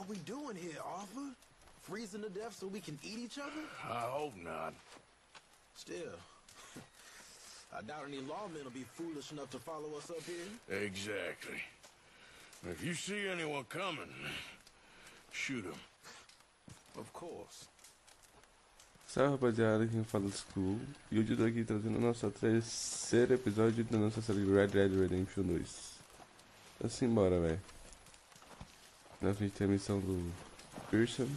What we doing here, Arthur? Freezing to death so we can eat each other? I hope not. Still, I doubt any lawmen will be foolish enough to follow us up here. Exactly. If you see anyone coming, shoot him. Of course. Salve rapaziada, quem fala é School. E hoje eu tô aqui trazendo o nosso terceiro episódio da nossa série Red Dead Redemption 2. Assim, bora, velho. Na frente tem a missão do Pearson.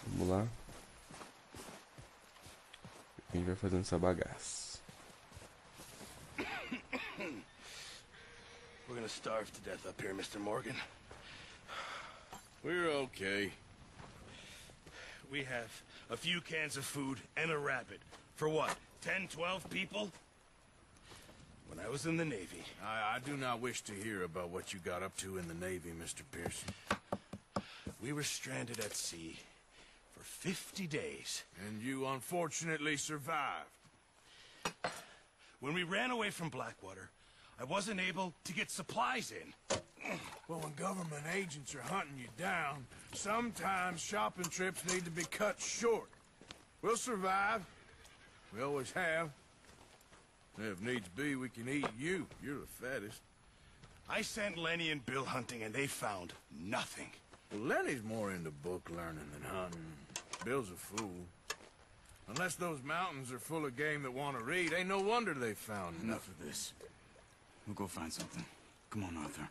Vamos lá. A gente vai fazendo essa bagaça. We're gonna starve to death up here, Mr. Morgan. We're okay. We have a few cans of food and a rabbit. For what, 10, 12 people? When I was in the Navy... I do not wish to hear about what you got up to in the Navy, Mr. Pearson. We were stranded at sea for 50 days. And you unfortunately survived. When we ran away from Blackwater, I wasn't able to get supplies in. Well, when government agents are hunting you down, sometimes shopping trips need to be cut short. We'll survive. We always have. If needs be, we can eat you. You're the fattest. I sent Lenny and Bill hunting, and they found nothing. Well, Lenny's more into book learning than hunting. Bill's a fool. Unless those mountains are full of game that want to read, ain't no wonder they found nothing. Enough of this. We'll go find something. Come on, Arthur.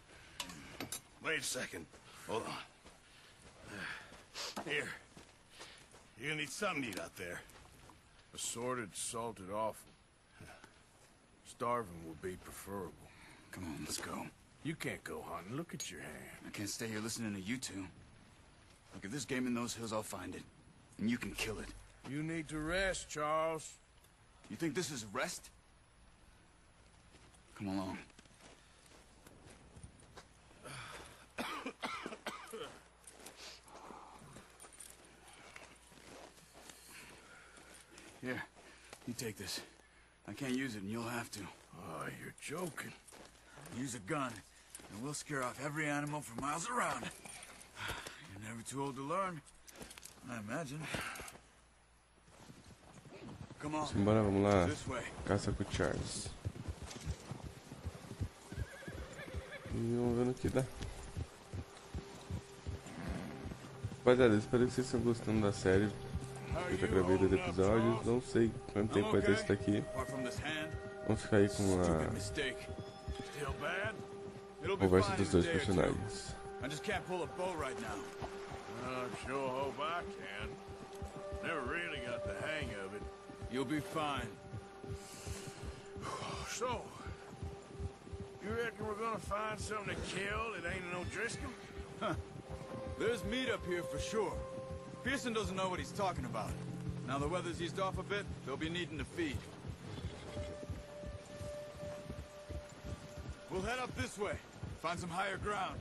Wait a second. Hold on. Here. You're gonna need something to eat out there. Assorted, salted offal. Starving will be preferable. Come on, let's go. You can't go hunting. Look at your hand. I can't stay here listening to you two. Look, if there's game in those hills, I'll find it. And you can kill it. You need to rest, Charles. You think this is rest? Come along. Here, you take this. I can't use it, and you'll have to. Oh, you're joking. Use a gun, and we'll scare off every animal for miles around. You're never too old to learn, I imagine. Come on. Simbora, vamos lá. This way. Caça com o Charles. E vamos ver no que dá. Rapaziada, espero que vocês estejam gostando da série. Eu já gravei 2 episódios, não sei quanto tempo vai ter esse daqui. Vamos ficar aí com a conversa dos dois personagens. I just can't pull a bow right now. I sure hope I can. Never really got the hang of it. You'll be fine. So, you reckon we're gonna find something to kill that ain't no Driscoll? Huh. There's meat up here for sure. Pearson doesn't know what he's talking about. Now the weather's eased off a bit, they'll be needing to feed. We'll head up this way. Find some higher ground.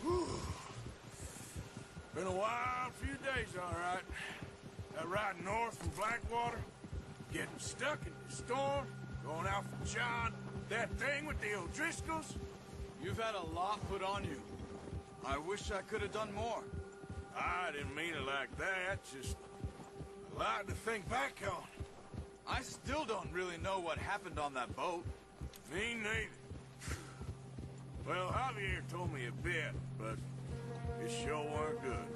Whew. Been a wild few days, all right. That ride north from Blackwater, getting stuck in the storm, going out for John, that thing with the O'Driscolls. You've had a lot put on you. I wish I could have done more. I didn't mean it like that, just a lot to think back on. I still don't really know what happened on that boat. Me neither. Well, Javier told me a bit, but it sure weren't good.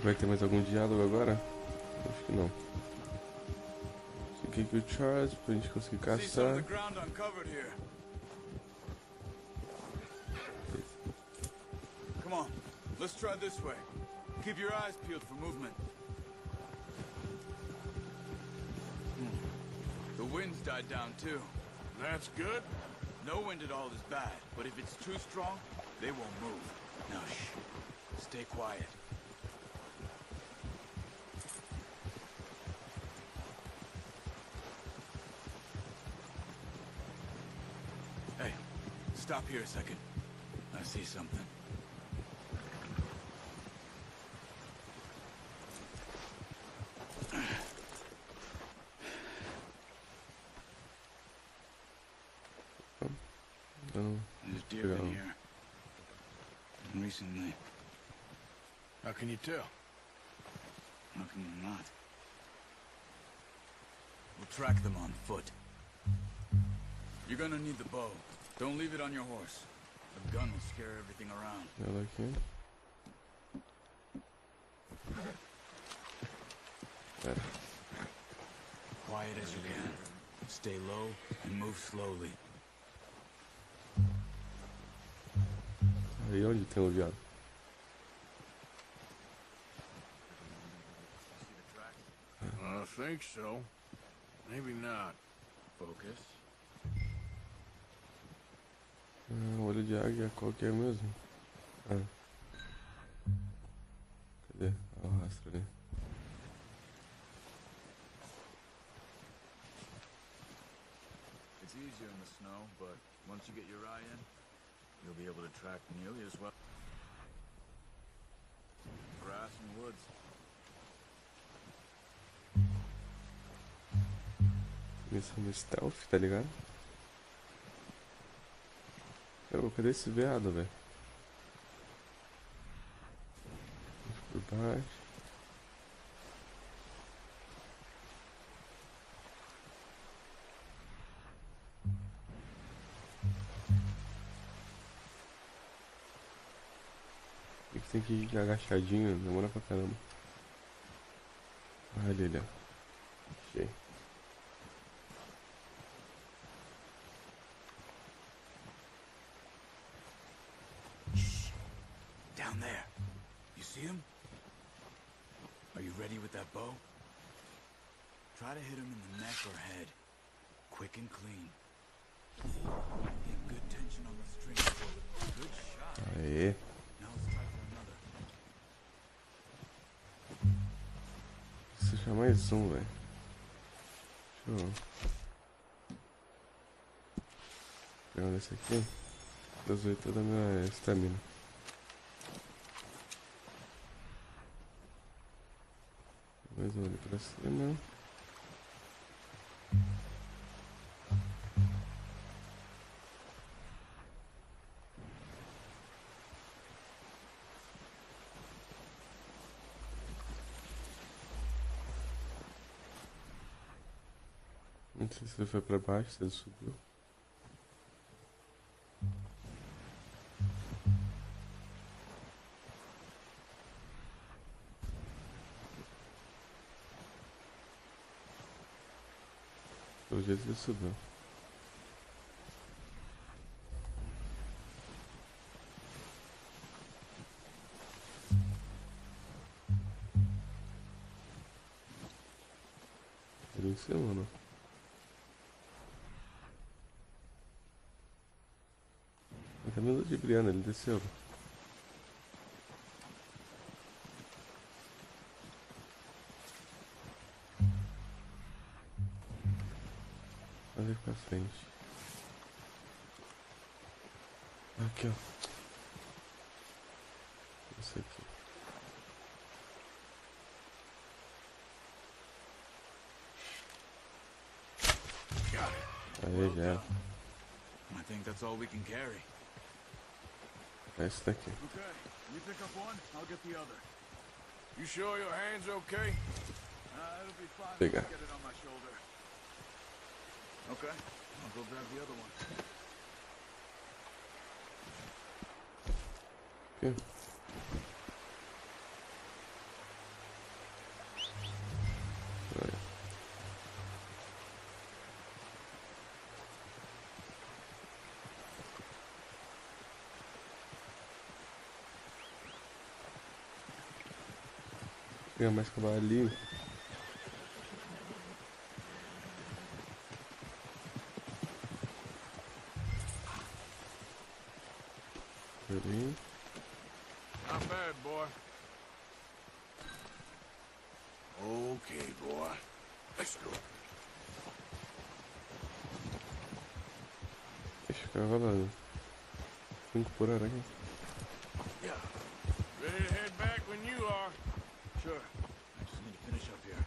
Vai ter mais algum diálogo agora? Acho que não. Fiquei com o Charles pra gente conseguir caçar. Come on, Let's try this way. Keep your eyes peeled for movement. The wind's died down too. That's good. No wind at all is bad, but if it's too strong, they won't move. Now shh. Stay quiet. Hey, stop here a second. I see something. There's deer in here. And recently. How can you tell? How can you not? We'll track them on foot. You're gonna need the bow. Don't leave it on your horse. A gun will scare everything around. Ela aqui. Pera. Quiet as you can. Stay low and move slowly. Aí onde tem o viado? I think so. Maybe not. Focus. Olho de águia, qual que é mesmo? Ah. Cadê? Ah, o rastro ali. It's easier in the snow, but once you get your eye in, you'll be able to track nearly as well. Grass and woods. Missão no stealth, tá ligado? Cadê esse veado, velho? Por baixo. Tem que ir agachadinho, demora pra caramba. Olha ele, ó. Achei. Down there. You see him? Are you ready with that bow? Try to hit him in the neck or head. Quick and clean. Get good tension on the string. Good shot. Aê. Now let's try for another. Preciso achar mais um, velho. Deixa eu... Pegando esse aqui. Usei toda a minha estamina. Mais um ali pra cima. Não sei se ele foi pra baixo, se ele subiu. Pelo jeito ele subiu. Ele em cima, não? Ele tá meio ludibriando, ele desceu. Ali pra frente. Aqui, ó. Esse aqui. Aí já. I think that's all we can carry. É esse daqui. Okay, you pick up one, I'll get the other. You sure your hand's okay? It'll be fine. Pegar. Get it on my shoulder. Okay, I'll go grab the other one. Aqui. Aí. Pegar mais cavalinho. Peraí. Not bad, boy. Okay, boy. Let's go. Deixa eu ficar rolando. 5 por hora aqui. Yeah. Ready to head back when you are. Sure. I just need to finish up here.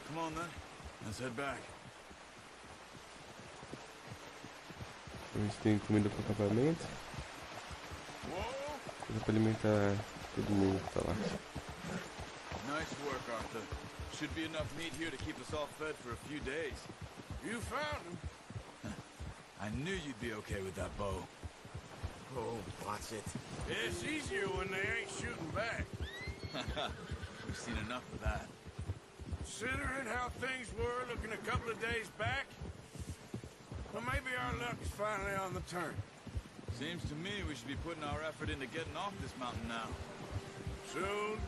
Come on then. Let's head back. A gente tem comida pro acampamento. Coisa pra alimentar todo mundo que tá lá. Nice work, Arthur. Should be enough meat here to keep us all fed for a few days. You found him. I knew you'd be okay with that bow. Oh, watch it. It's easier when they ain't shooting back. We've seen enough of that. Considering how things were looking a couple of days back, well, maybe our luck is finally on the turn. Seems to me we should be putting our effort into getting off this mountain now. Soon.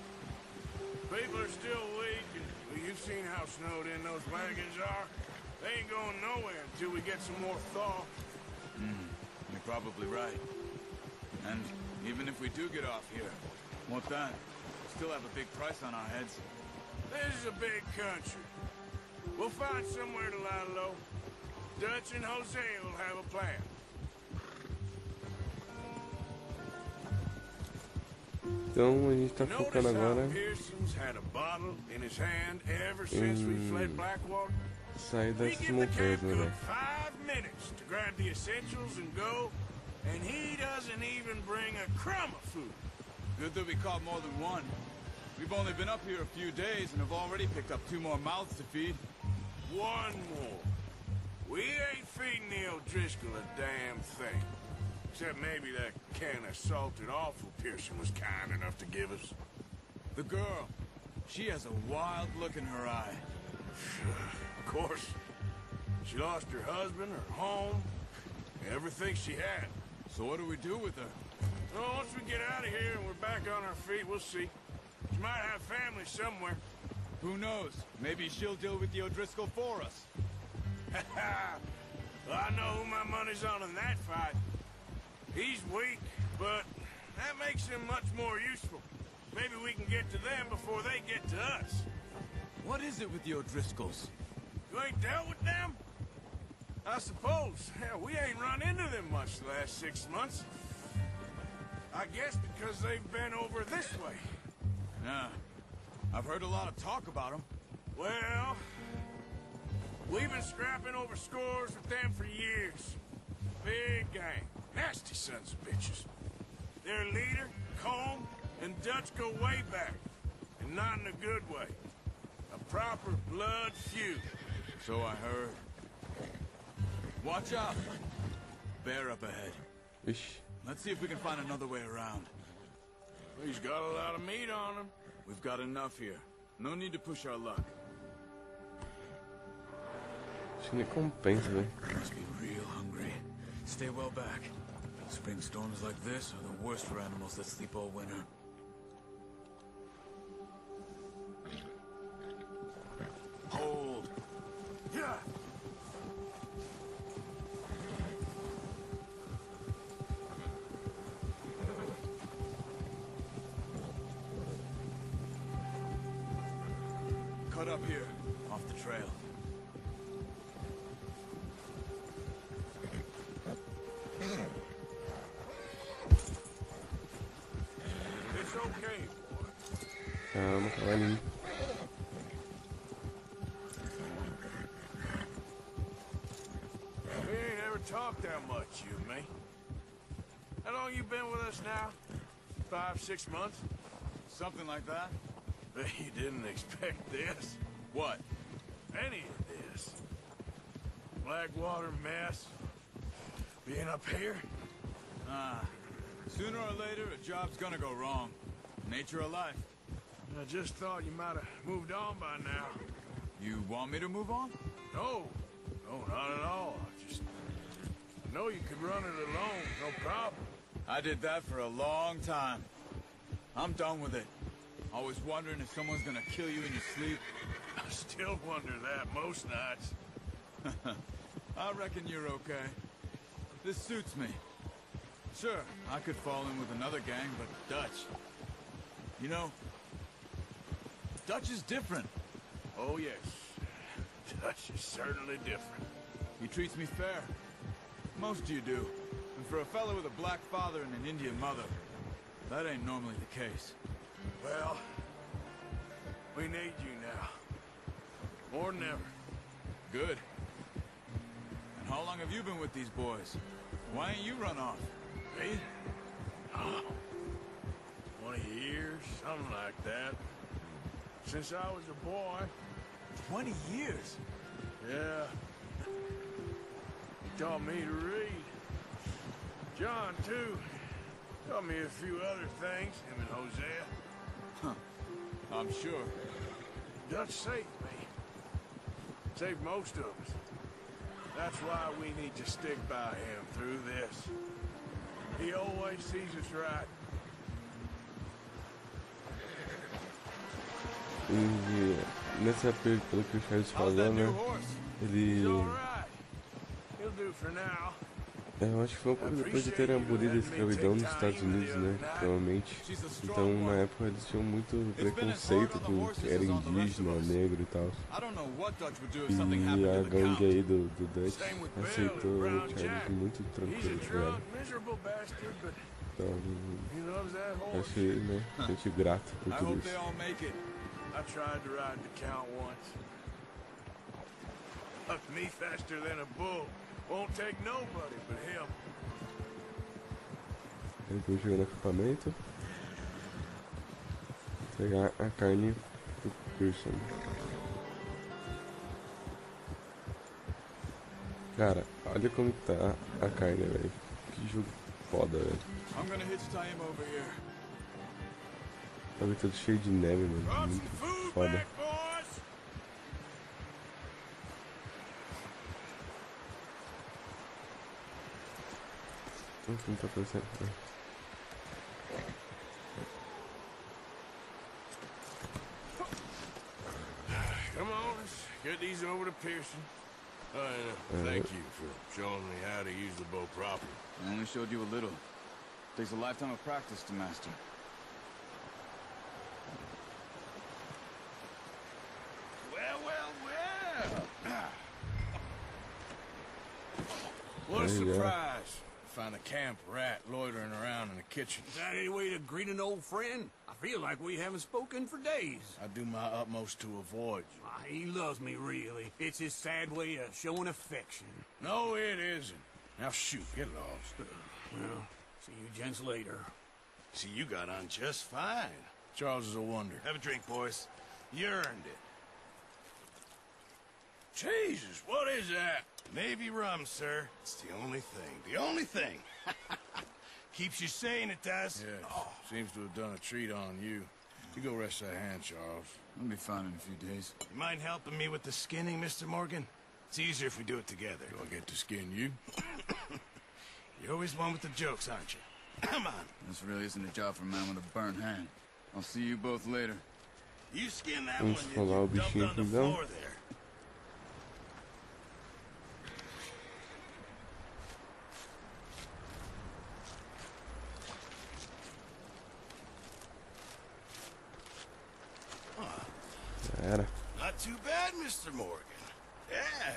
People are still weak, and well, you've seen how snowed in those wagons are. They ain't going nowhere until we get some more thaw. You're probably right. And even if we do get off here, what then? We still have a big price on our heads. This is a big country. We'll find somewhere to lie low. Dutch and Jose will have a plan. Então a gente tá focando agora em sair dessas montanhas, né, velho? And he doesn't even bring a crumb of food. Good that we caught more than one. We've only been up here a few days and have already picked up 2 more mouths to feed. One more. We ain't feeding the O'Driscoll a damn thing. Except maybe that can of salted offal Pearson was kind enough to give us. The girl. She has a wild look in her eye. Of course. She lost her husband, her home, everything she had. So what do we do with her? Well, once we get out of here and we're back on our feet, we'll see. She might have family somewhere. Who knows? Maybe she'll deal with the O'Driscoll for us. Well, I know who my money's on in that fight. He's weak, but that makes him much more useful. Maybe we can get to them before they get to us. What is it with the O'Driscolls? You ain't dealt with them? I suppose. Hell, we ain't run into them much the last 6 months. I guess because they've been over this way. Yeah. I've heard a lot of talk about them. Well, we've been scrapping over scores with them for years. Big gang. Nasty sons of bitches. Their leader, Combe, and Dutch go way back. And not in a good way. A proper blood feud. So I heard. Watch out! Bear up ahead. Ixi. Let's see if we can find another way around. He's got a lot of meat on him. We've got enough here. No need to push our luck. Acho que nem compensa, velho. Must be real hungry. Stay well back. Spring storms like this are the worst for animals that sleep all winter. Hold. Yeah. Cut up here, off the trail. It's okay, boy. Calma, cavalinho. We ain't ever talked that much, you and me. How long you been with us now? 5, 6 months? Something like that? Bet you didn't expect this. What? Any of this. Blackwater mess. Being up here? Sooner or later, a job's gonna go wrong. Nature of life. I just thought you might have moved on by now. You want me to move on? No. No, not at all. I know you could run it alone, no problem. I did that for a long time. I'm done with it. Always wondering if someone's gonna kill you in your sleep. I still wonder that most nights. I reckon you're okay. This suits me. Sure, I could fall in with another gang, but Dutch... You know, Dutch is different. Oh, yes. Dutch is certainly different. He treats me fair. Most of you do. And for a fellow with a black father and an Indian mother, that ain't normally the case. Well, we need you now. More than ever. Good. And how long have you been with these boys? Why ain't you run off? Me? Oh, 20 years, something like that. Since I was a boy. 20 years? Yeah. He taught me to read. John, too. Taught me a few other things, him and Hosea. Huh. I'm sure. Dutch saved me. Saved most of us. That's why we need to stick by him through this. He always sees us right. E nesse apelo, pelo que o Charles falou, né? Ele... He'll do for now. Eu acho que foi um pouco depois de terem abolido a escravidão nos Estados Unidos, né? Provavelmente. Então, na época, eles tinham muito preconceito com que era indígena, negro e tal. E a gangue aí do Dutch aceitou o Charles muito tranquilo, velho. Então, achei, né? Gente grato por tudo isso. I tried to ride the count once. Hucked me faster than a bull. Won't take nobody but him. Depois chegou no acampamento. Pegar a carne pro Pearson. Cara, olha como que tá a carne, velho. Que jogo foda, velho. Tava todo cheio de neve, mano. Muito foda. O que tá acontecendo? Come on, let's get these over to Pearson. Thank you for showing me how to use the bow properly. I only showed you a little. Takes a lifetime of practice to master. What a surprise. Find a camp rat loitering around in the kitchen. Is that any way to greet an old friend? I feel like we haven't spoken for days. I do my utmost to avoid you. He loves me, really. It's his sad way of showing affection. No, it isn't. Now shoot, get lost. Well, see you gents later. See, you got on just fine. Charles is a wonder. Have a drink, boys. You earned it. Jesus, what is that? Navy rum, sir. It's the only thing. The only thing. Keeps you sane, it does. Yeah, seems to have done a treat on you. You go rest that hand, Charles. I'll be fine in a few days. You mind helping me with the skinning, Mr. Morgan? It's easier if we do it together. Do I get to skin you? You're always one with the jokes, aren't you? Come on. This really isn't a job for a man with a burnt hand. I'll see you both later. You skin that one, Vamos you falar o dumped bichinho on the aqui então. floor there. Era. Not too bad, Mr. Morgan. Yeah.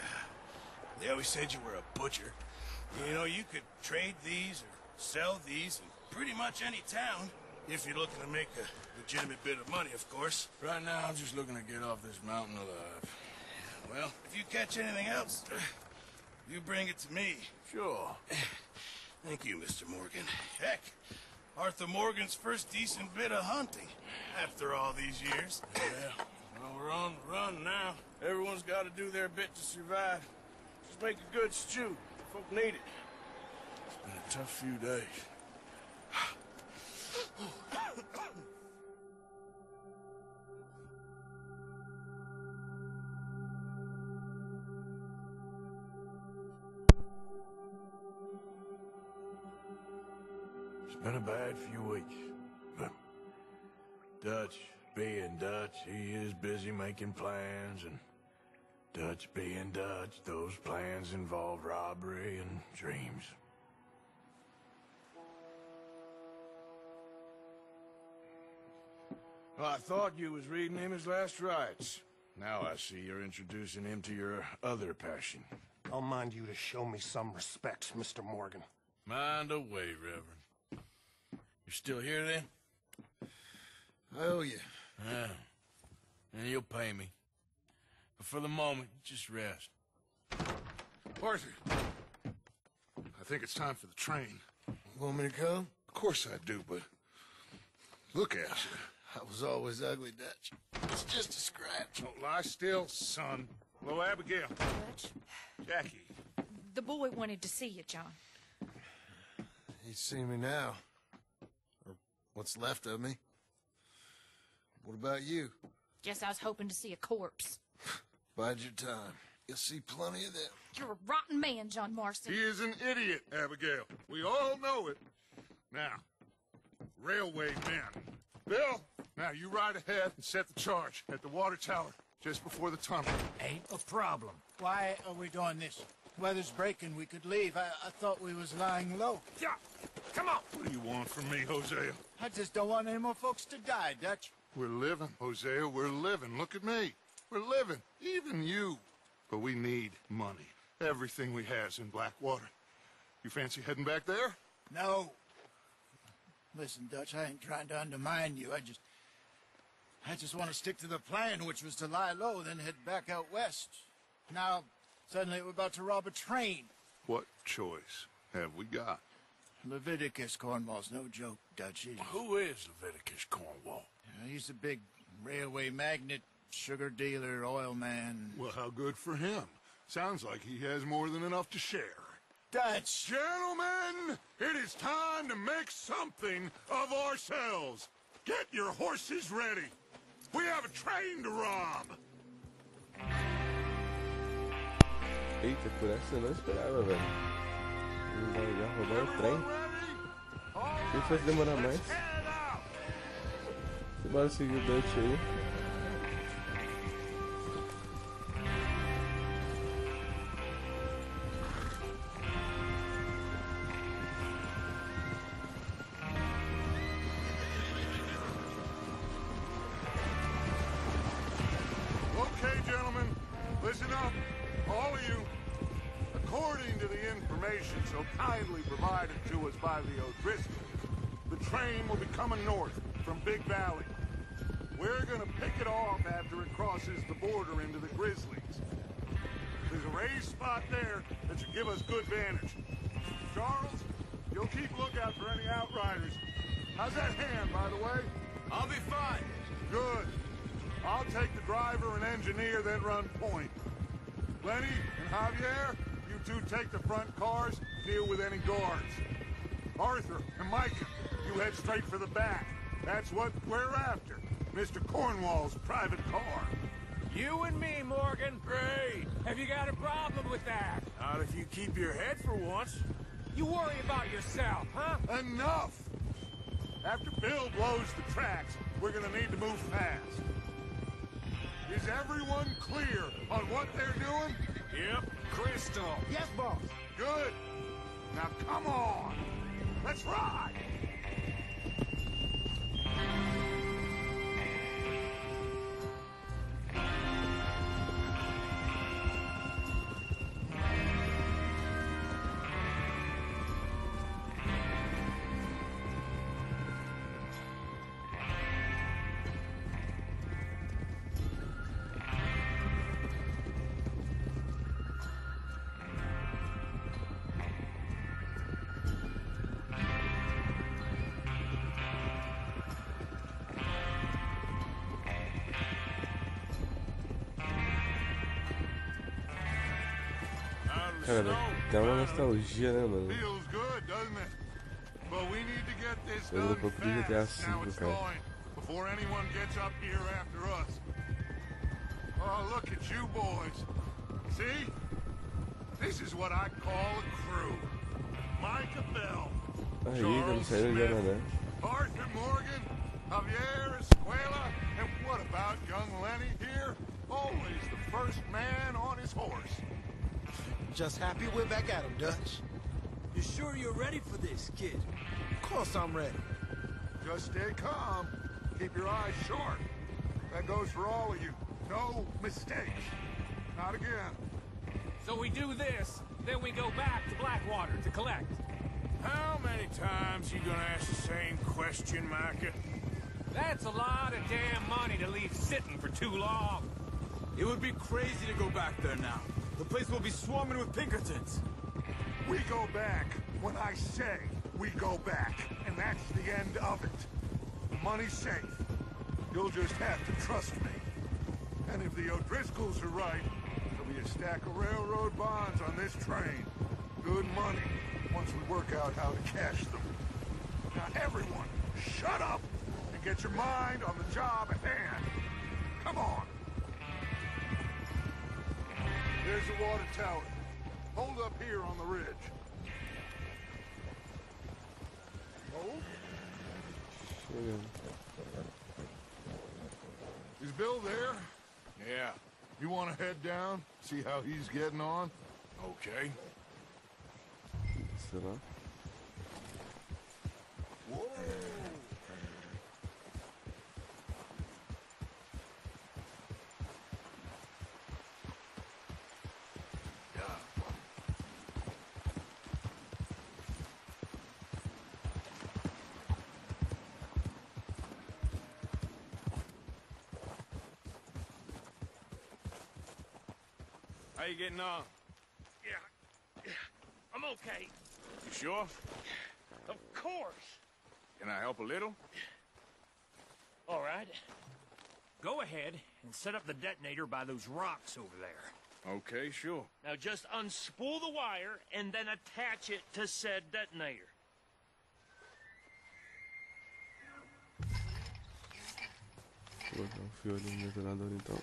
They always said you were a butcher. You know, you could trade these or sell these in pretty much any town, if you're looking to make a legitimate bit of money, of course. Right now, I'm just looking to get off this mountain alive. Well, if you catch anything else, you bring it to me. Sure. Thank you, Mr. Morgan. Heck, Arthur Morgan's first decent bit of hunting after all these years. Yeah. Well, we're on the run now. Everyone's got to do their bit to survive. Just make a good stew. Folk need it. It's been a tough few days. Been a bad few weeks. But Dutch being Dutch, he is busy making plans, and Dutch being Dutch, those plans involve robbery and dreams. Well, I thought you was reading him his last rites. Now I see you're introducing him to your other passion. I'll mind you to show me some respect, Mr. Morgan. Mind away, Reverend. You're still here, then? I owe you. Yeah. And you'll pay me. But for the moment, just rest. Arthur, I think it's time for the train. Want me to come? Of course I do, but look at you. I was always ugly, Dutch. It's just a scratch. Don't lie still, son. Hello, Abigail. Dutch, Jackie. the boy wanted to see you, John. He's seen me now. Or what's left of me. What about you? Guess I was hoping to see a corpse. Bide your time. You'll see plenty of them. You're a rotten man, John Marston. He is an idiot, Abigail. We all know it. Now, railway men. Bill, now you ride ahead and set the charge at the water tower just before the tunnel. Ain't a problem. Why are we doing this? Weather's breaking. We could leave. I thought we was lying low. Yeah, come on. What do you want from me, Hosea? I just don't want any more folks to die, Dutch. We're living, Hosea. We're living. Look at me. We're living. Even you. But we need money. Everything we has in Blackwater. You fancy heading back there? No. Listen, Dutch, I ain't trying to undermine you. I just want to stick to the plan, which was to lie low, then head back out west. Now, suddenly we're about to rob a train. What choice have we got? Leviticus Cornwall's no joke, Dutch. Who is Leviticus Cornwall? He's a big railway magnate, sugar dealer, oil man. Well, how good for him. Sounds like he has more than enough to share. Dutch! Gentlemen, it is time to make something of ourselves. Get your horses ready. We have a train to rob. Eita, por essa eu não esperava, velho. Ele vai roubar o trem. Se fosse demorar mais. Bora seguir o Dutch aí. Okay, gentlemen, listen up, all of you. According to the information so kindly provided to us by the O'Driscolls, the train will be coming north from Big Valley. We're gonna pick it off after it crosses the border into the Grizzlies. There's a raised spot there that should give us good vantage. Charles, you'll keep lookout for any outriders. How's that hand, by the way? I'll be fine. Good. I'll take the driver and engineer, then run point. Lenny and Javier, you two take the front cars, deal with any guards. Arthur and Micah, you head straight for the back. That's what we're after. Mr. Cornwall's private car. You and me, Morgan. Great. Have you got a problem with that? Not if you keep your head for once. You worry about yourself, huh? Enough! After Bill blows the tracks, we're gonna need to move fast. Is everyone clear on what they're doing? Yep. Crystal. Yes, boss. Good. Now come on. Let's ride. Cara, dá uma nostalgia, né, mano? Feels good, doesn't it? But we need to get this Eu done vou pro GTA fast. Now it's cara. going before anyone gets up here after us. Oh, look at you boys. See? This is what I call a crew. Micah Bell, Aí, quando saíram já né? Arthur Morgan, Javier Escuela, and what about young Lenny here? Always the first man on his horse. Just happy we're back at him, Dutch. You sure you're ready for this, kid? Of course I'm ready. Just stay calm. Keep your eyes sharp. That goes for all of you. No mistakes. Not again. So we do this, then we go back to Blackwater to collect. How many times you gonna ask the same question, Micah? That's a lot of damn money to leave sitting for too long. It would be crazy to go back there now. The place will be swarming with Pinkertons. We go back when I say we go back, and that's the end of it. The money's safe. You'll just have to trust me. And if the O'Driscolls are right, there'll be a stack of railroad bonds on this train. Good money, once we work out how to cash them. Now everyone, shut up and get your mind on the job at hand. Come on. There's the water tower. Hold up here on the ridge. Hold. Is Bill there? Yeah. You want to head down, see how he's getting on? Okay. Será? Whoa! How you getting on? Yeah, I'm okay. You sure? Of course. Can I help a little? All right. Go ahead and set up the detonator by those rocks over there. Okay, sure. Now just unspool the wire and then attach it to said detonator. Vou botar um fio ali no detonador então.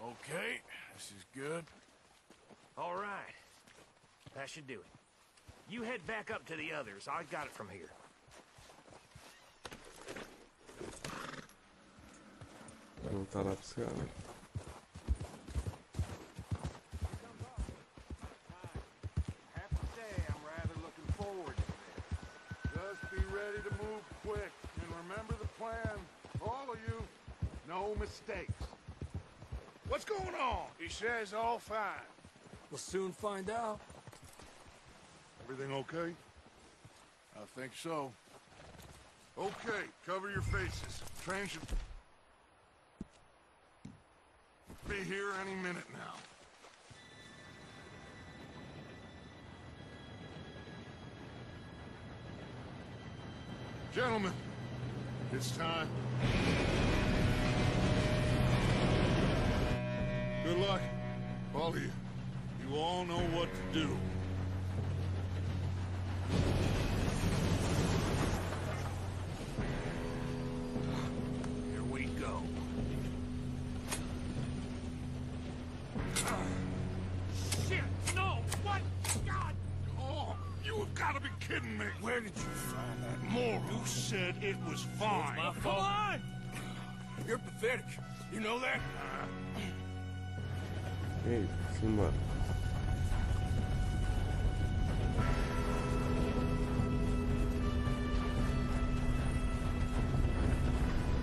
Okay, this is good. All right. That should do it. You head back up to the others. I got it from here. Vai voltar lá pros caras. Have to say, I'm rather looking forward to this. Just be ready to move quick, and remember the plan. All of you, no mistakes. What's going on? He says all fine. We'll soon find out. Everything okay? I think so. Okay, cover your faces. Train should be here any minute now. Gentlemen, it's time. Good luck, all of you. You all know what to do. Here we go. Shit! No! What? God! Oh, you have got to be kidding me. Where did you find that moron? You said it was fine. My fault. Come on! You're pathetic. You know that? Ei, simbora.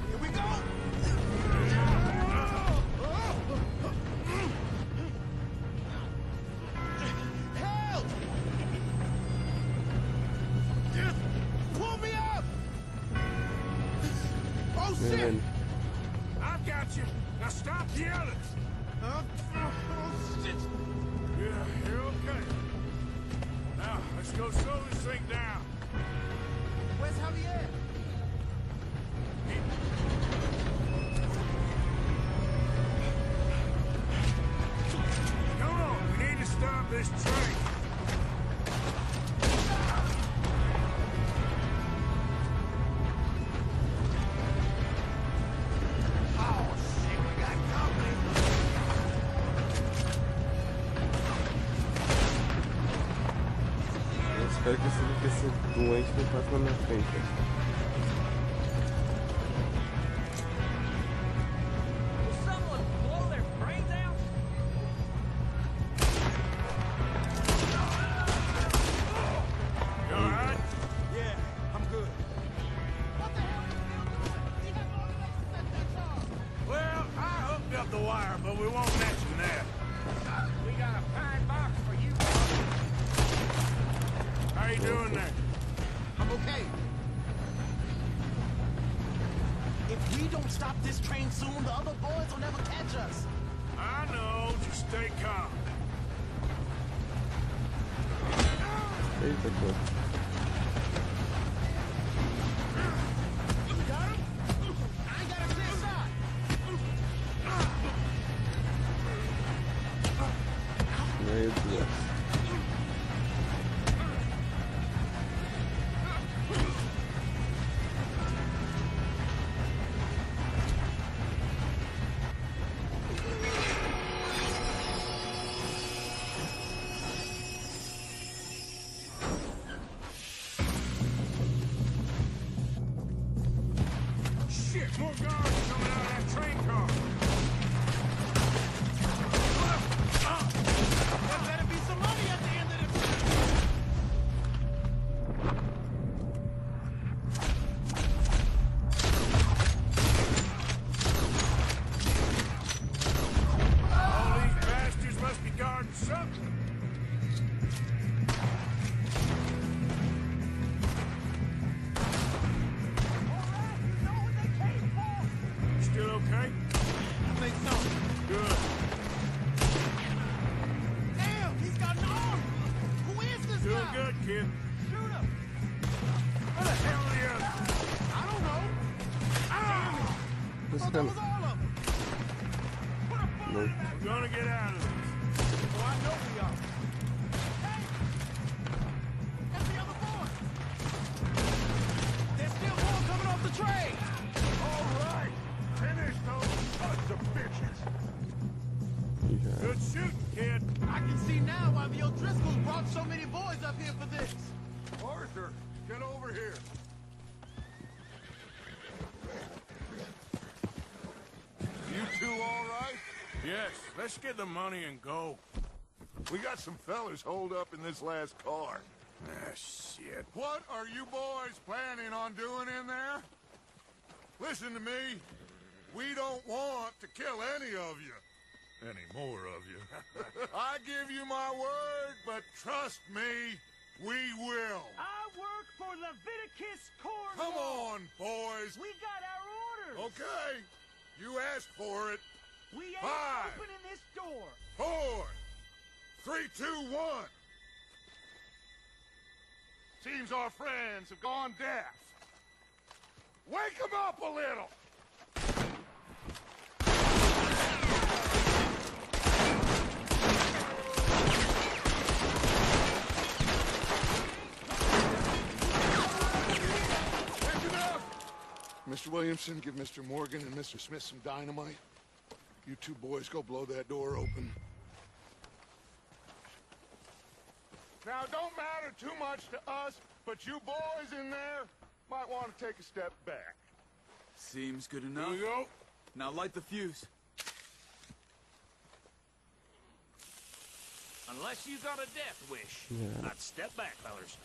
Here we go. Help! Pull me up! Oh, shit! Vem, I've got you. Now stop yelling. Oh, shit! Yeah, you're okay. Now, let's go slow this thing down. Where's Javier? esse doente não passa na minha frente. Will someone blow their brains out? You all right? Yeah, I'm good. What the hell are you still doing? You have long enough to set that charge. Well, I hooked up the wire, but we won't mention that. We got a fine box for you. How you doing there? I'm okay. If we don't stop this train soon, the other boys will never catch us. I know, just stay calm. Eita, pô. You got him? I ain't got a clear shot. Meu Deus. Shit, more guards coming out of that train car. There better be some money at the end of the All these bastards must be guarding something. Still okay? I think so. Good. Damn, he's got an arm. Who is this Doing guy? good, kid. Shoot him. Where the hell are the others? I don't know. Ah! Esse That cara. was all of them. Put a bullet in that. We're gonna get out of this. Oh, I know we are. Hey! That's the other boy. There's still more coming off the train. All right. Finish those sons of bitches. Já. Good shooting, kid. I can see now why the O'Driscolls brought so many boys up here for this. Arthur, get over here. You two all right? Yes, let's get the money and go. We got some fellas holed up in this last car. Ah, shit. What are you boys planning on doing in there? Listen to me. We don't want to kill any of you. Any more of you. I give you my word, but trust me, we will. I work for Leviticus Court. Come on, boys. We got our orders. Okay. You asked for it. We ain't 5, opening this door. 4, 3, 2, 1. Seems our friends have gone deaf. Wake them up a little. Mr. Williamson, give Mr. Morgan and Mr. Smith some dynamite. You two boys go blow that door open. Now, it don't matter too much to us, but you boys in there might want to take a step back. Seems good enough. Here we go. Now light the fuse. Unless you got a death wish. Yeah. I'd step back, fellas.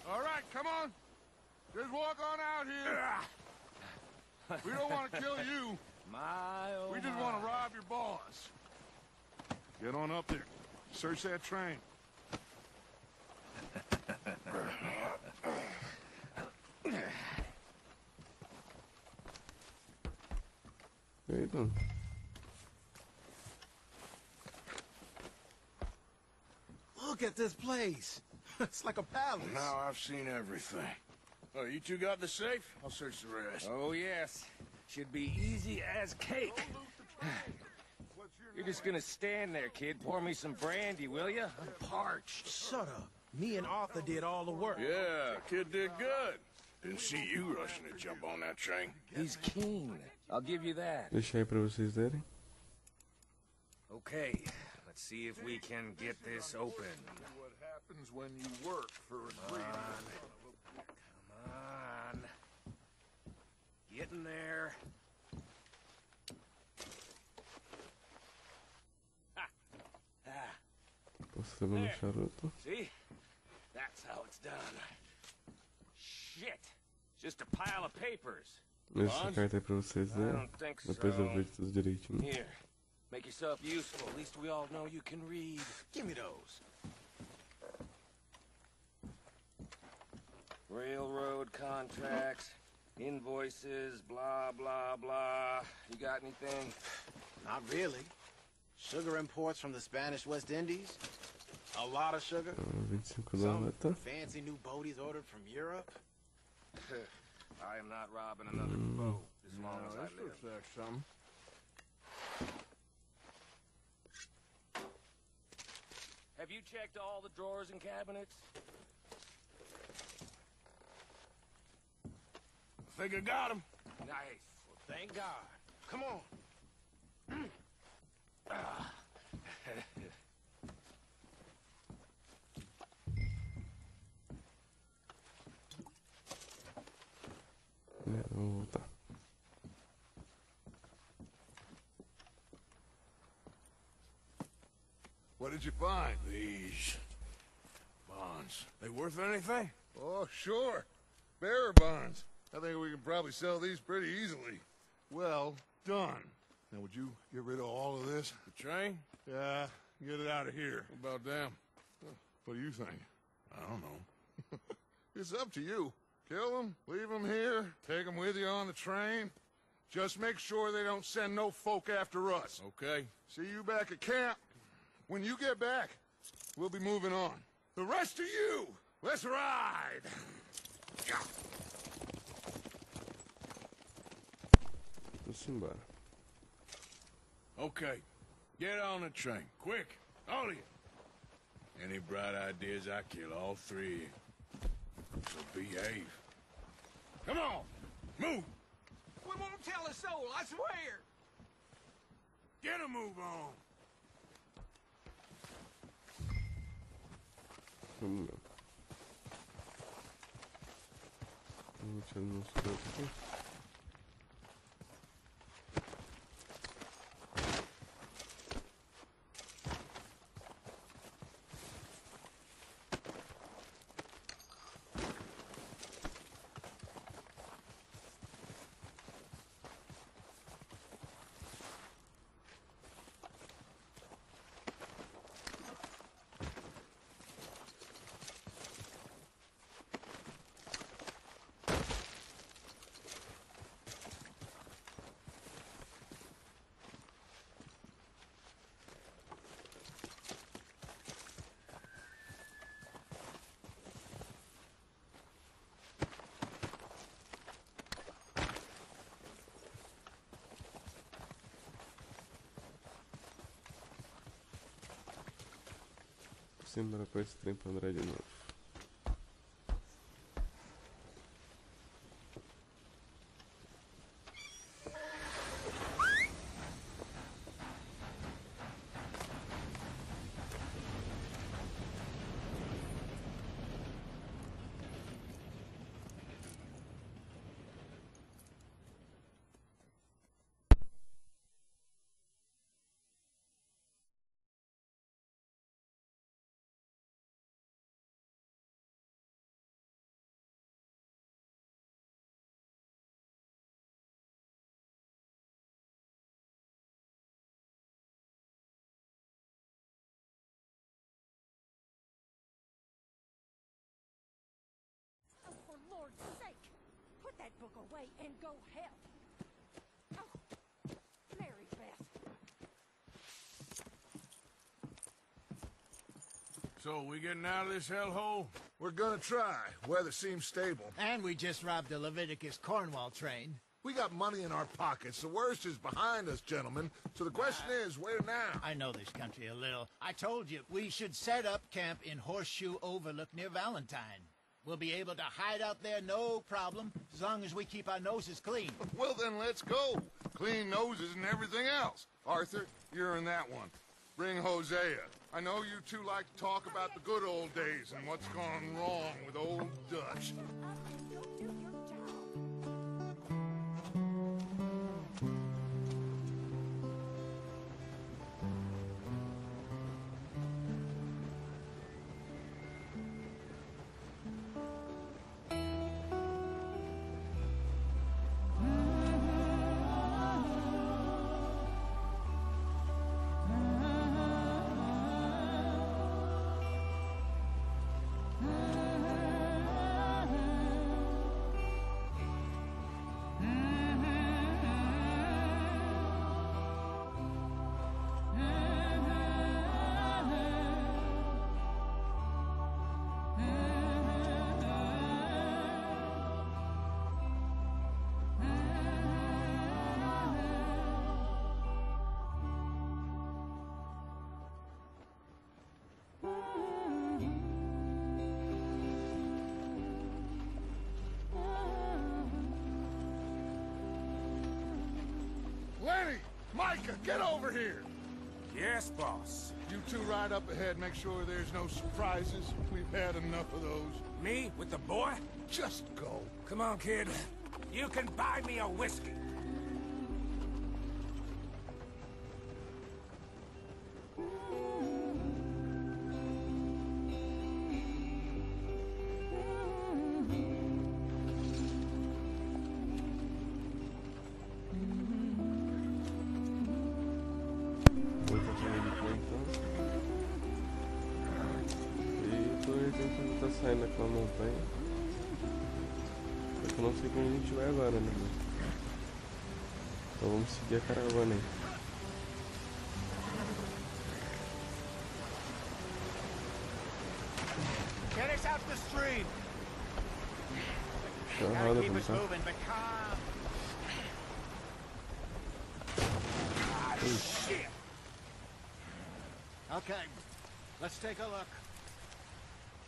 All right, come on. Just walk on out here. We don't want to kill you. We just want to rob your boss. Get on up there. Search that train. Eita. Look at this place. It's like a palace. Now I've seen everything. Oh, you two got the safe? I'll search the rest. Oh, yes. Should be easy as cake. You're just gonna stand there, kid. Pour me some brandy, will you? I'm parched. Shut up. Me and Arthur did all the work. Yeah, kid did good. Didn't see you rushing to jump on that train. He's keen. I'll give you that. Deixa aí pra vocês verem. Okay, let's see if we can get this open. What happens when you work for a dream? Come on. Get in there. Posso levar no charuto? See? That's how it's done. Shit. Just a pile of papers. Essa carta aí pra vocês I verem. don't think Depois eu so. vejo tudo direitinho. Here. Make yourself useful. At least we all know you can read. Give me those. Railroad contracts, invoices, blah, blah, blah. You got anything? Not really. Sugar imports from the Spanish West Indies. A lot of sugar. 25 Some dólares. fancy new boaties ordered from Europe. I am not robbing another boat as long as I This live. looks like something. Have you checked all the drawers and cabinets? I think I got him. Nice. Well, thank God. Come on. Vamos voltar. What did you find? These bonds. They worth anything? Oh, sure. Bearer bonds. I think we can probably sell these pretty easily. Well done. Now, would you get rid of all of this? The train? Yeah, get it out of here. What about them? What do you think? I don't know. It's up to you. Kill them, leave them here, take them with you on the train. Just make sure they don't send no folk after us. Okay. See you back at camp. When you get back, we'll be moving on. The rest of you, let's ride! Vamos embora. Okay. Get on the train. Quick. All of you. Any bright ideas, I kill all three of you. So behave. Come on. Move. We won't tell a soul, I swear. Get a move on. Vamos lá. Vamos tirar nosso corpo aqui. Simbora com esse trem pra andar de novo. For Lord's sake, put that book away and go help. Oh, Mary Beth. So, we getting out of this hellhole? We're gonna try. Weather seems stable. And we just robbed the Leviticus Cornwall train. We got money in our pockets. The worst is behind us, gentlemen. So the question is, where now? I know this country a little. I told you, we should set up camp in Horseshoe Overlook near Valentine. We'll be able to hide out there no problem, as long as we keep our noses clean. Well, then let's go. Clean noses and everything else. Arthur, you're in that one. Bring Hosea. I know you two like to talk about the good old days and what's gone wrong with old Dutch. Lenny! Micah, get over here! Yes, boss. You two ride up ahead, make sure there's no surprises. We've had enough of those. Me with the boy? Just go. Come on, kid. You can buy me a whiskey. Saindo daquela montanha. Só que eu não sei como a gente vai agora, né? Então vamos seguir a caravana aí. Get us out the stream. Gotta keep us moving, but calm. Ah, shit! Okay, let's take a look.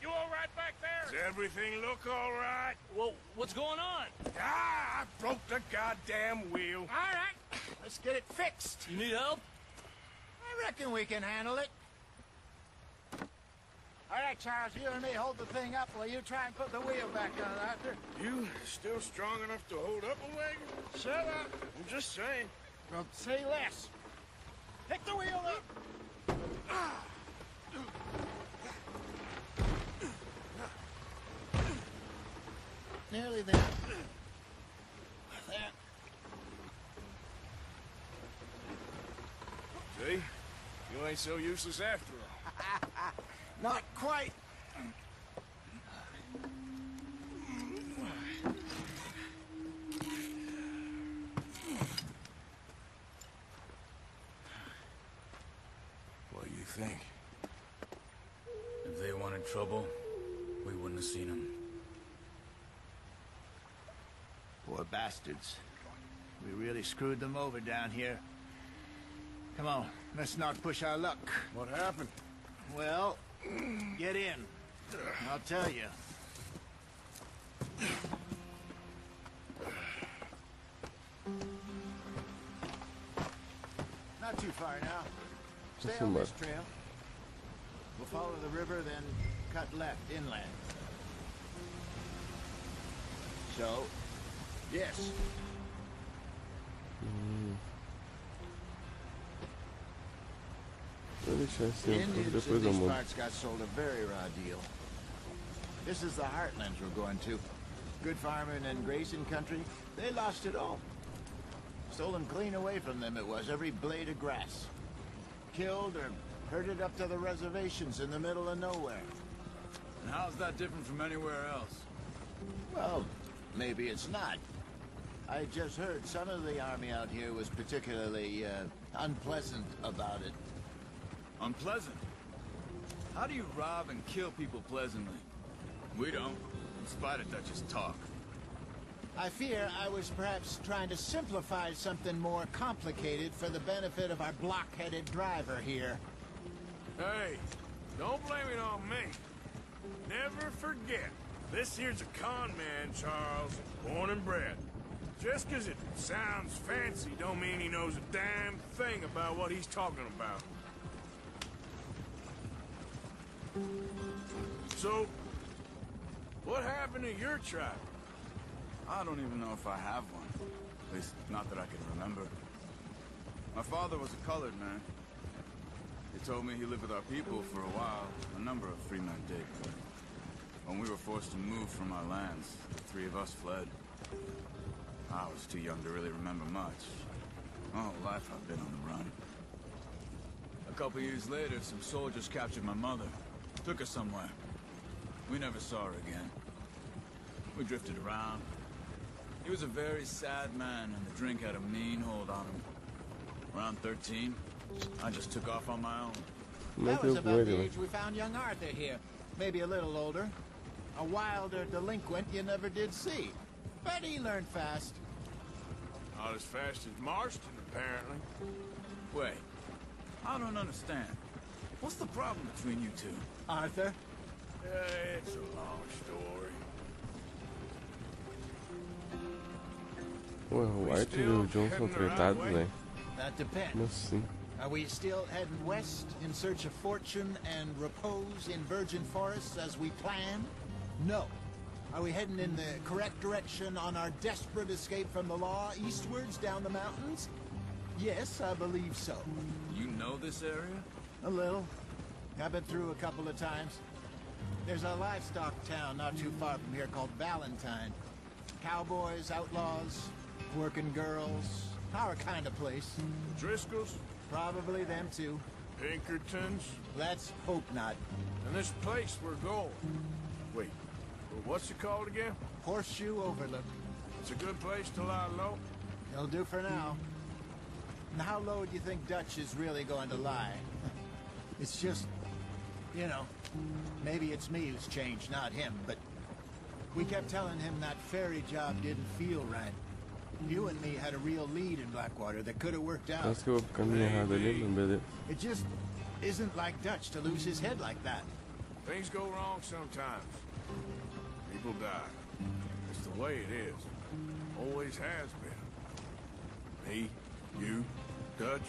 You all right back there? Does everything look all right? Well, what's going on? Ah, I broke the goddamn wheel. All right, let's get it fixed. You need help? I reckon we can handle it. All right, Charles, you and me hold the thing up while you try and put the wheel back on, Arthur. You still strong enough to hold up a wagon? Shut up. I'm just saying. Well, say less. Pick the wheel up. Nearly there. There. See? You ain't so useless after all. Not quite. What do you think? If they wanted trouble, we wouldn't have seen them. Poor bastards. We really screwed them over down here. Come on, let's not push our luck. What happened? Well, get in. I'll tell you. Not too far now. Stay on this trail. We'll follow the river, then cut left inland. So, yes. Indians in these parts got sold a very raw deal. This is the heartlands we're going to. Good farming and grazing country. They lost it all. Stolen clean away from them it was, every blade of grass. Killed or herded up to the reservations in the middle of nowhere. And how's that different from anywhere else? Well, maybe it's not. I just heard some of the army out here was particularly unpleasant about it. Unpleasant? How do you rob and kill people pleasantly? We don't, in spite of Dutch's talk. I fear I was perhaps trying to simplify something more complicated for the benefit of our block-headed driver here. Hey, don't blame it on me. Never forget, This here's a con man, Charles, born and bred. Just 'cause it sounds fancy don't mean he knows a damn thing about what he's talking about. So, what happened to your tribe? I don't even know if I have one. At least, not that I can remember. My father was a colored man. He told me he lived with our people for a while. A number of free men did. When we were forced to move from our lands, the three of us fled. I was too young to really remember much. My whole life I've been on the run. A couple years later, some soldiers captured my mother. Took her somewhere. We never saw her again. We drifted around. He was a very sad man, and the drink had a mean hold on him. Around 13, I just took off on my own. That was about the age we found young Arthur here. Maybe a little older. A wilder delinquent you never did see. But he learned fast. Not as fast as Marston, apparently. Wait, I don't understand. What's the problem between you two? Arthur? It's a long story. Ué, o White e o John são tretados, né? That depends. Como assim? Are we still heading west in search of fortune and repose in virgin forests as we planned? No. Are we heading in the correct direction on our desperate escape from the law eastwards down the mountains? Yes, I believe so. You know this area? A little. I've been through a couple of times. There's a livestock town not too far from here called Valentine. Cowboys, outlaws, working girls, our kind of place. Driscoll's? Probably them too. Pinkertons? Let's hope not. And this place we're going. Wait, what's it called again? Horseshoe Overlook. It's a good place to lie low? It'll do for now. And how low do you think Dutch is really going to lie? It's just, you know, maybe it's me who's changed, not him, but we kept telling him that ferry job didn't feel right. You and me had a real lead in Blackwater that could have worked out. Acho que eu vou pro caminho errado ali, não, beleza. It just isn't like Dutch to lose his head like that. Things go wrong sometimes. People die. It's the way it is. Always has been. Me, you, Dutch.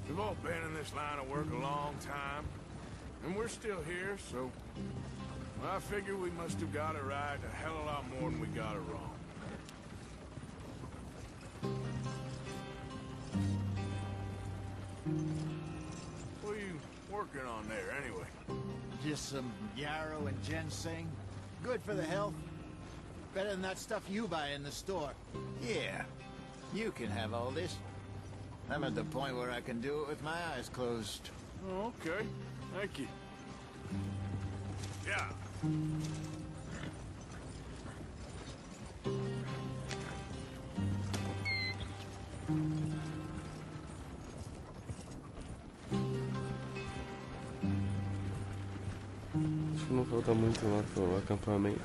We've all been in this line of work a long time. And we're still here, so... I figure we must have got it right a hell of a lot more than we got it wrong. What are you working on there, anyway? Just some yarrow and ginseng. Good for the health. Better than that stuff you buy in the store. Yeah, you can have all this. I'm at the point where I can do it with my eyes closed. Oh, okay. Thank you. Yeah. Acho que não falta muito lá pro acampamento.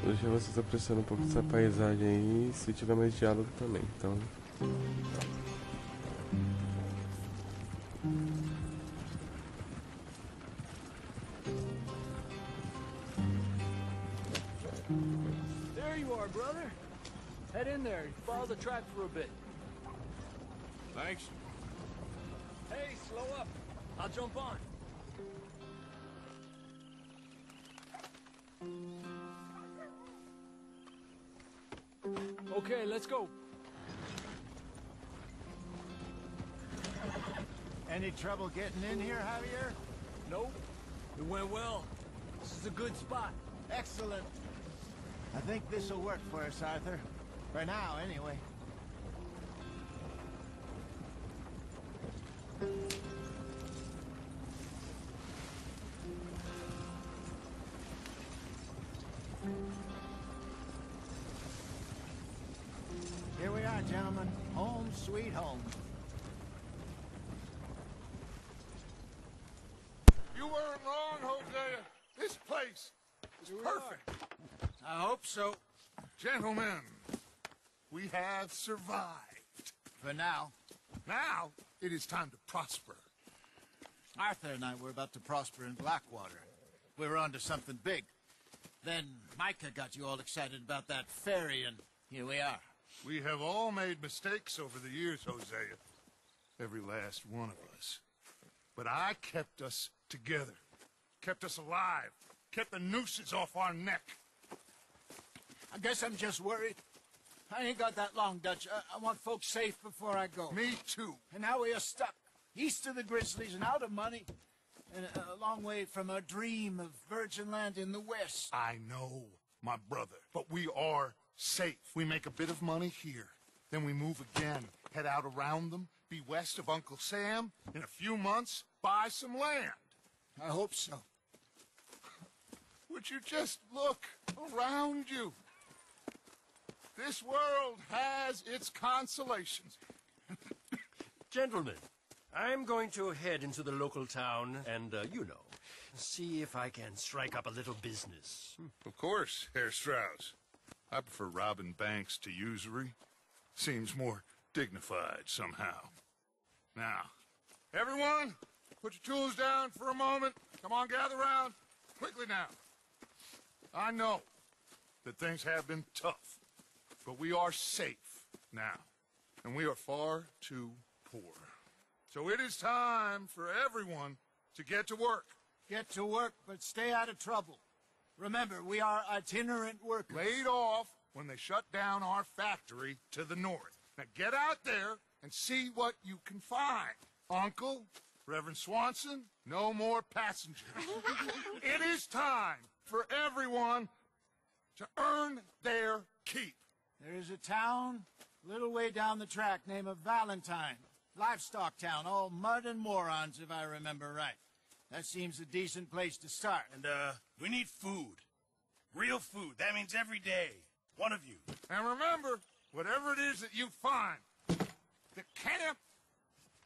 Deixa eu ver se eu tô apreciando um pouco dessa paisagem aí, se tiver mais diálogo também, então... There you are, brother. Head in there and follow the track for a bit. Thanks. Hey, slow up. I'll jump on. Okay, let's go. Any trouble getting in here, Javier? Nope. It went well. This is a good spot. Excellent. I think this will work for us, Arthur. For now, anyway. Here we are, gentlemen. Home sweet home. You weren't wrong, Hosea. This place is perfect. I hope so. Gentlemen, we have survived. For now. Now, it is time to prosper. Arthur and I were about to prosper in Blackwater. we were onto something big. Then Micah got you all excited about that ferry, and here we are. We have all made mistakes over the years, Hosea. Every last one of us. But I kept us together. Kept us alive. Kept the nooses off our neck. I guess I'm just worried. I ain't got that long, Dutch. I want folks safe before I go. Me too. And now we are stuck, east of the Grizzlies and out of money, and a long way from our dream of virgin land in the west. I know, my brother, but we are safe. We make a bit of money here. Then we move again, head out around them, be west of Uncle Sam. In a few months, buy some land. I hope so. Would you just look around you? This world has its consolations. Gentlemen, I'm going to head into the local town and, see if I can strike up a little business. Of course, Herr Strauss. I prefer robbing banks to usury. Seems more dignified somehow. Now, everyone, put your tools down for a moment. Come on, gather round. Quickly now. I know that things have been tough, but we are safe now, and we are far too poor. So it is time for everyone to get to work. Get to work, but stay out of trouble. Remember, we are itinerant workers. Laid off when they shut down our factory to the north. Now get out there and see what you can find. Uncle, Reverend Swanson, no more passengers. It is time for everyone to earn their keep. There is a town a little way down the track named Valentine. Livestock town, all mud and morons, if I remember right. That seems a decent place to start. And, we need food. Real food. That means every day. One of you. And remember, whatever it is that you find, the camp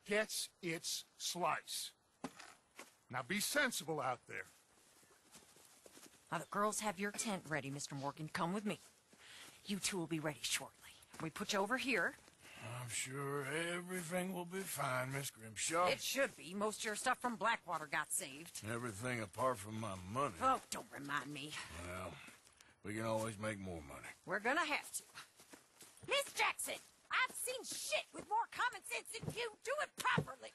gets its slice. Now be sensible out there. Now the girls have your tent ready, Mr. Morgan. Come with me. You two will be ready shortly. We put you over here. I'm sure everything will be fine, Miss Grimshaw. It should be. Most of your stuff from Blackwater got saved. Everything apart from my money. Oh, don't remind me. Well, we can always make more money. We're gonna have to. Miss Jackson, I've seen shit with more common sense than you. Do it properly.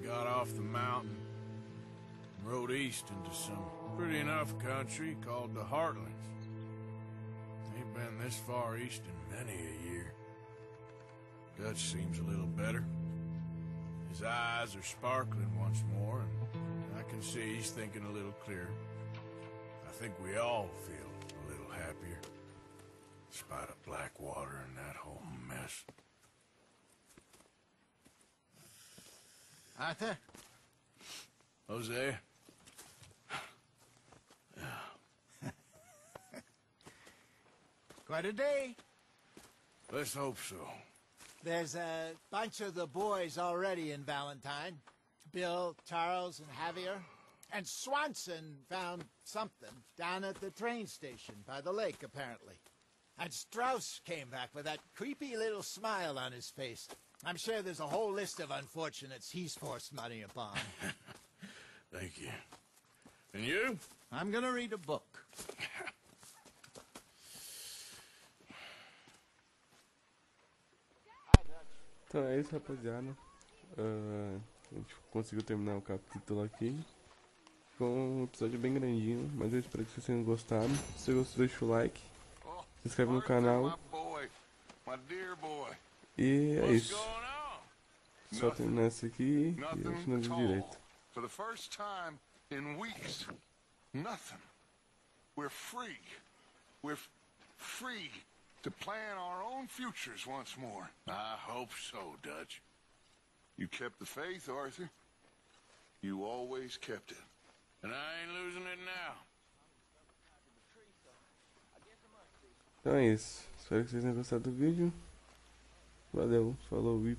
Got off the mountain, rode east into some pretty enough country called the Heartlands. Ain't been this far east in many a year. Dutch seems a little better. His eyes are sparkling once more, and I can see he's thinking a little clearer. I think we all feel a little happier, in spite of Blackwater and that whole mess. Arthur? Hosea? Quite a day. Let's hope so. There's a bunch of the boys already in Valentine. Bill, Charles, and Javier. And Swanson found something down at the train station by the lake, apparently. And Strauss came back with that creepy little smile on his face. I'm sure there's a whole list of unfortunates he's forced money upon. Thank you. And you? I'm gonna read a book. Então é isso, rapaziada. A gente conseguiu terminar o capítulo aqui. Ficou um episódio bem grandinho, mas eu espero que vocês tenham gostado. Se você gostou, deixa o like. Se inscreve no canal. E é isso. Só terminar esse aqui e eu finalizo direito. For the first time in weeks, nothing. We're free. We're free to plan our own futures once more. I hope so, Dutch. You kept the faith, Arthur. You always kept it. And I ain't losing it now. Então é isso. Espero que vocês tenham gostado do vídeo. Valeu, falou e